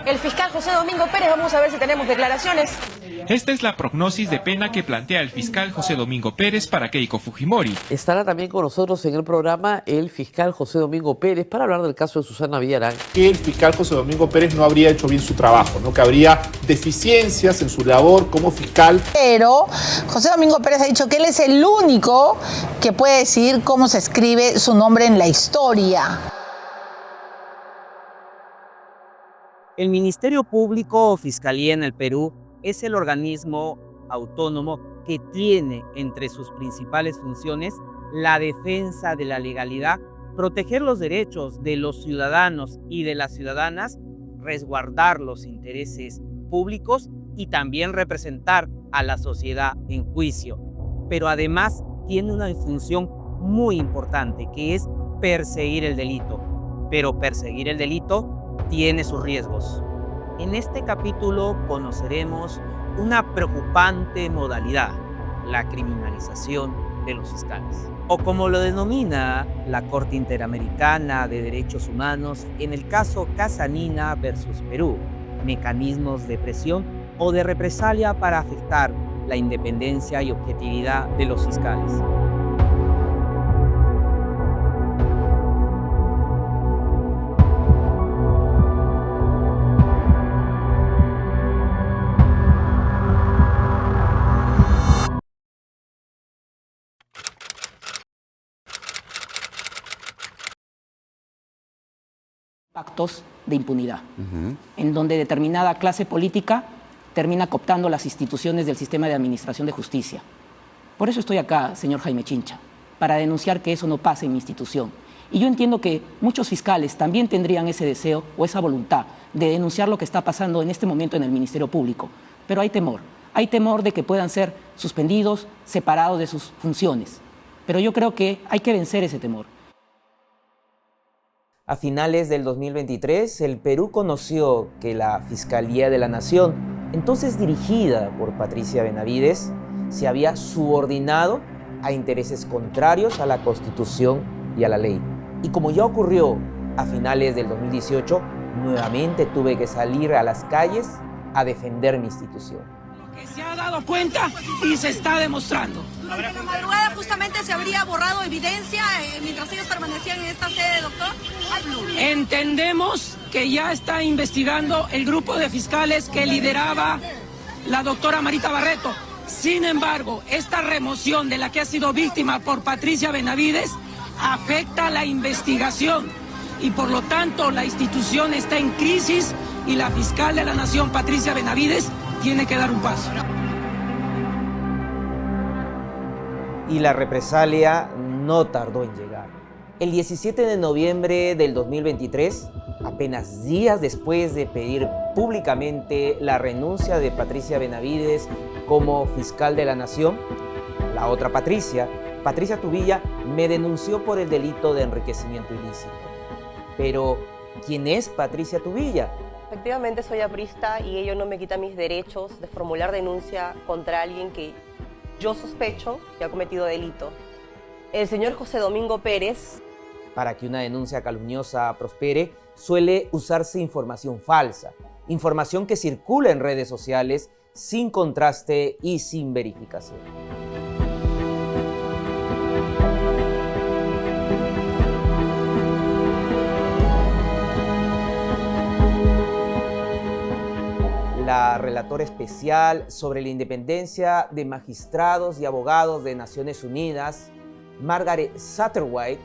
el fiscal José Domingo Pérez. Vamos a ver si tenemos declaraciones. Esta es la prognosis de pena que plantea el fiscal José Domingo Pérez para Keiko Fujimori. Estará también con nosotros en el programa el fiscal José Domingo Pérez para hablar del caso de Susana Villarán. Que el fiscal José Domingo Pérez no habría hecho bien su trabajo, ¿no? Que habría deficiencias en su labor como fiscal. Pero José Domingo Pérez ha dicho que él es el único que puede decidir cómo se escribe su nombre en la historia. El Ministerio Público o Fiscalía en el Perú es el organismo autónomo que tiene entre sus principales funciones la defensa de la legalidad, proteger los derechos de los ciudadanos y de las ciudadanas, resguardar los intereses públicos y también representar a la sociedad en juicio. Pero además tiene una función muy importante que es perseguir el delito. Pero perseguir el delito tiene sus riesgos. En este capítulo conoceremos una preocupante modalidad, la criminalización de los fiscales. O como lo denomina la Corte Interamericana de Derechos Humanos en el caso Casanina versus Perú, mecanismos de presión o de represalia para afectar la independencia y objetividad de los fiscales. Pactos de impunidad, en donde determinada clase política termina cooptando las instituciones del sistema de administración de justicia. Por eso estoy acá, señor Jaime Chincha, para denunciar que eso no pase en mi institución. Y yo entiendo que muchos fiscales también tendrían ese deseo o esa voluntad de denunciar lo que está pasando en este momento en el Ministerio Público. Pero hay temor de que puedan ser suspendidos, separados de sus funciones. Pero yo creo que hay que vencer ese temor. A finales del 2023, el Perú conoció que la Fiscalía de la Nación, entonces dirigida por Patricia Benavides, se había subordinado a intereses contrarios a la Constitución y a la ley. Y como ya ocurrió a finales del 2018, nuevamente tuve que salir a las calles a defender mi institución. Que se ha dado cuenta y se está demostrando. Durante la madrugada justamente se habría borrado evidencia mientras ellos permanecían en esta sede, doctor. Entendemos que ya está investigando el grupo de fiscales que lideraba la doctora Marita Barreto. Sin embargo, esta remoción de la que ha sido víctima por Patricia Benavides afecta la investigación y por lo tanto la institución está en crisis y la fiscal de la Nación, Patricia Benavides, tiene que dar un paso. Y la represalia no tardó en llegar. El 17 de noviembre del 2023, apenas días después de pedir públicamente la renuncia de Patricia Benavides como fiscal de la Nación, la otra Patricia Tubilla, me denunció por el delito de enriquecimiento ilícito. Pero, ¿quién es Patricia Tubilla? Efectivamente soy aprista y ello no me quita mis derechos de formular denuncia contra alguien que yo sospecho que ha cometido delito. El señor José Domingo Pérez. Para que una denuncia calumniosa prospere, suele usarse información falsa, información que circula en redes sociales sin contraste y sin verificación. La relatora especial sobre la independencia de magistrados y abogados de Naciones Unidas, Margaret Satterwhite,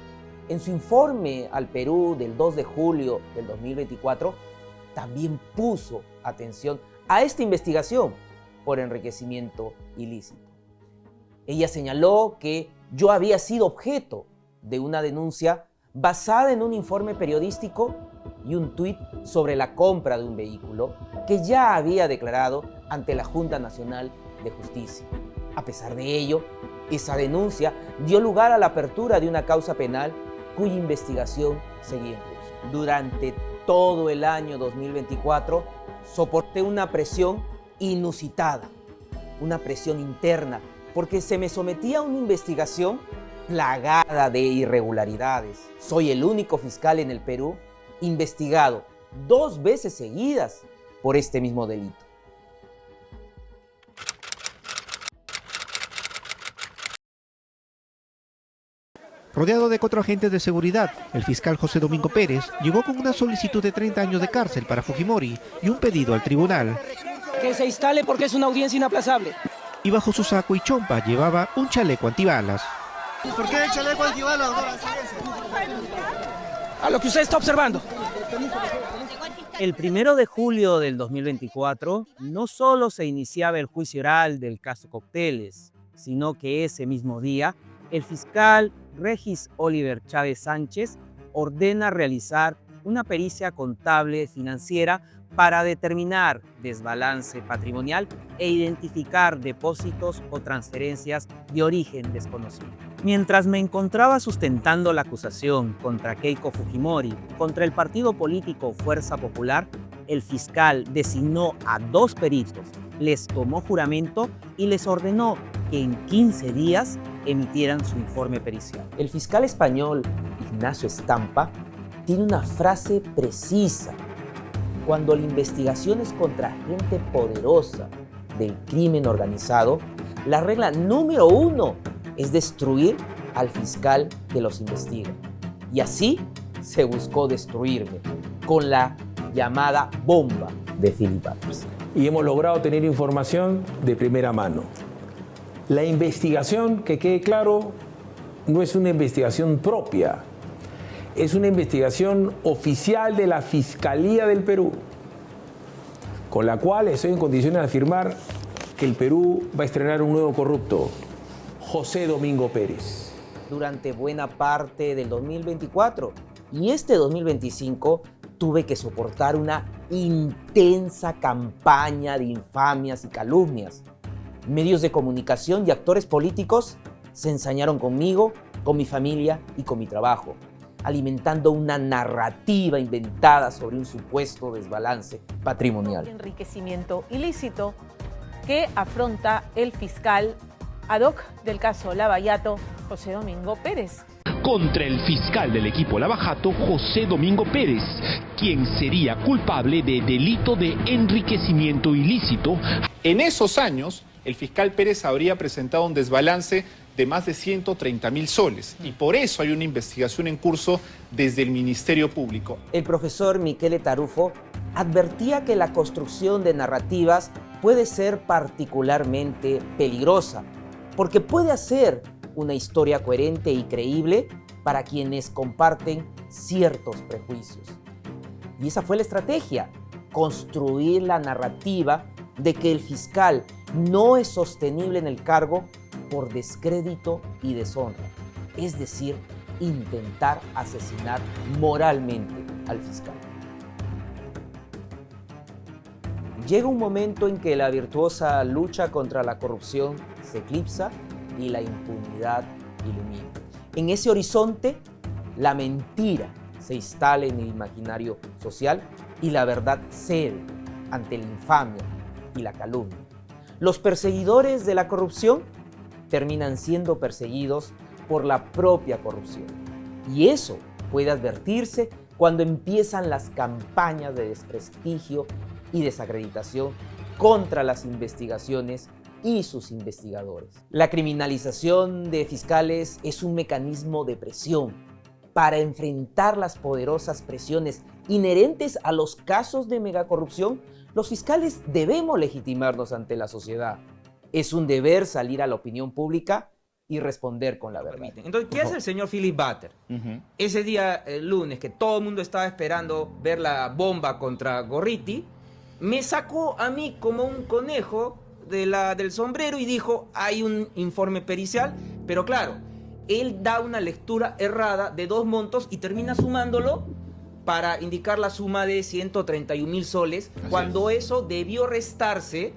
en su informe al Perú del 2 de julio del 2024, también puso atención a esta investigación por enriquecimiento ilícito. Ella señaló que yo había sido objeto de una denuncia basada en un informe periodístico y un tuit sobre la compra de un vehículo que ya había declarado ante la Junta Nacional de Justicia. A pesar de ello, esa denuncia dio lugar a la apertura de una causa penal cuya investigación seguía en curso. Durante todo el año 2024 soporté una presión inusitada, una presión interna, porque se me sometía a una investigación plagada de irregularidades. Soy el único fiscal en el Perú investigado 2 veces seguidas por este mismo delito. Rodeado de 4 agentes de seguridad, el fiscal José Domingo Pérez llegó con una solicitud de 30 años de cárcel para Fujimori y un pedido al tribunal. Que se instale porque es una audiencia inaplazable. Y bajo su saco y chompa llevaba un chaleco antibalas. ¿Por qué el chaleco antibalas, doctora? A lo que usted está observando. El 1 de julio del 2024 no solo se iniciaba el juicio oral del caso Cócteles, sino que ese mismo día el fiscal Regis Oliver Chávez Sánchez ordena realizar una pericia contable financiera para determinar desbalance patrimonial e identificar depósitos o transferencias de origen desconocido. Mientras me encontraba sustentando la acusación contra Keiko Fujimori, contra el partido político Fuerza Popular, el fiscal designó a 2 peritos, les tomó juramento y les ordenó que en 15 días emitieran su informe pericial. El fiscal español Ignacio Estampa tiene una frase precisa. Cuando la investigación es contra gente poderosa del crimen organizado, la regla número 1 es destruir al fiscal que los investiga. Y así se buscó destruirme con la llamada bomba de Philip Butters. Y hemos logrado tener información de primera mano. La investigación, que quede claro, no es una investigación propia, es una investigación oficial de la Fiscalía del Perú, con la cual estoy en condiciones de afirmar que el Perú va a estrenar un nuevo corrupto, José Domingo Pérez. Durante buena parte del 2024 y este 2025 tuve que soportar una intensa campaña de infamias y calumnias. Medios de comunicación y actores políticos se ensañaron conmigo, con mi familia y con mi trabajo, alimentando una narrativa inventada sobre un supuesto desbalance patrimonial. Enriquecimiento ilícito que afronta el fiscal ad hoc del caso Lavallato, José Domingo Pérez. Contra el fiscal del equipo Lavajato, José Domingo Pérez, quien sería culpable de delito de enriquecimiento ilícito. En esos años, el fiscal Pérez habría presentado un desbalance de más de 130.000 soles y por eso hay una investigación en curso desde el Ministerio Público. El profesor Michele Tarufo advertía que la construcción de narrativas puede ser particularmente peligrosa porque puede hacer una historia coherente y creíble para quienes comparten ciertos prejuicios. Y esa fue la estrategia, construir la narrativa de que el fiscal no es sostenible en el cargo por descrédito y deshonra, es decir, intentar asesinar moralmente al fiscal. Llega un momento en que la virtuosa lucha contra la corrupción se eclipsa y la impunidad ilumina. En ese horizonte, la mentira se instala en el imaginario social y la verdad cede ante la infamia y la calumnia. Los perseguidores de la corrupción terminan siendo perseguidos por la propia corrupción. Y eso puede advertirse cuando empiezan las campañas de desprestigio y desacreditación contra las investigaciones y sus investigadores. La criminalización de fiscales es un mecanismo de presión para enfrentar las poderosas presiones inherentes a los casos de megacorrupción. Los fiscales debemos legitimarnos ante la sociedad. Es un deber salir a la opinión pública y responder con la verdad. Entonces, ¿qué hace el señor Philip Butters? Ese día, el lunes, que todo el mundo estaba esperando ver la bomba contra Gorriti, me sacó a mí como un conejo del sombrero y dijo, hay un informe pericial, pero claro, él da una lectura errada de 2 montos y termina sumándolo para indicar la suma de 131.000 soles, cuando eso debió restarse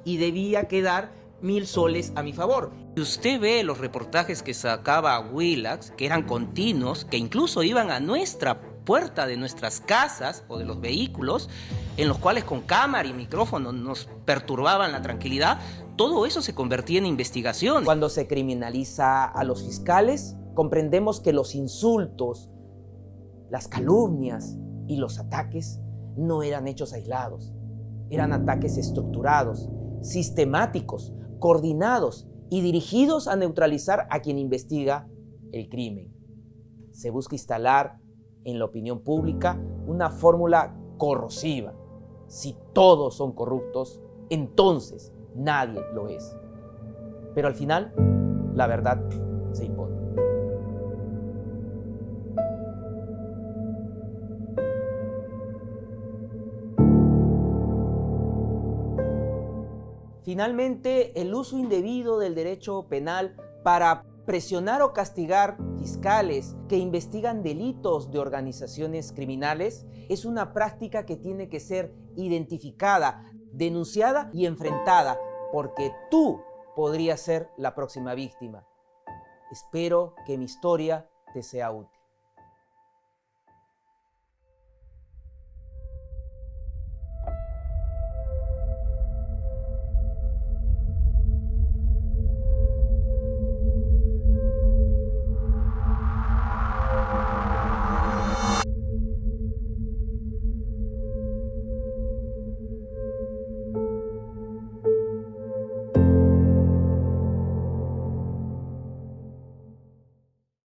y debía quedar 1.000 soles a mi favor. Si usted ve los reportajes que sacaba Willax, que eran continuos, que incluso iban a nuestra puerta de nuestras casas o de los vehículos, en los cuales con cámara y micrófono nos perturbaban la tranquilidad, todo eso se convertía en investigación. Cuando se criminaliza a los fiscales, comprendemos que los insultos, las calumnias y los ataques no eran hechos aislados, Eran ataques estructurados, sistemáticos, coordinados y dirigidos a neutralizar a quien investiga el crimen. Se busca instalar en la opinión pública una fórmula corrosiva. Si todos son corruptos, entonces nadie lo es. Pero al final, la verdad se impone. Finalmente, el uso indebido del derecho penal para presionar o castigar fiscales que investigan delitos de organizaciones criminales es una práctica que tiene que ser identificada, denunciada y enfrentada, porque tú podrías ser la próxima víctima. Espero que mi historia te sea útil.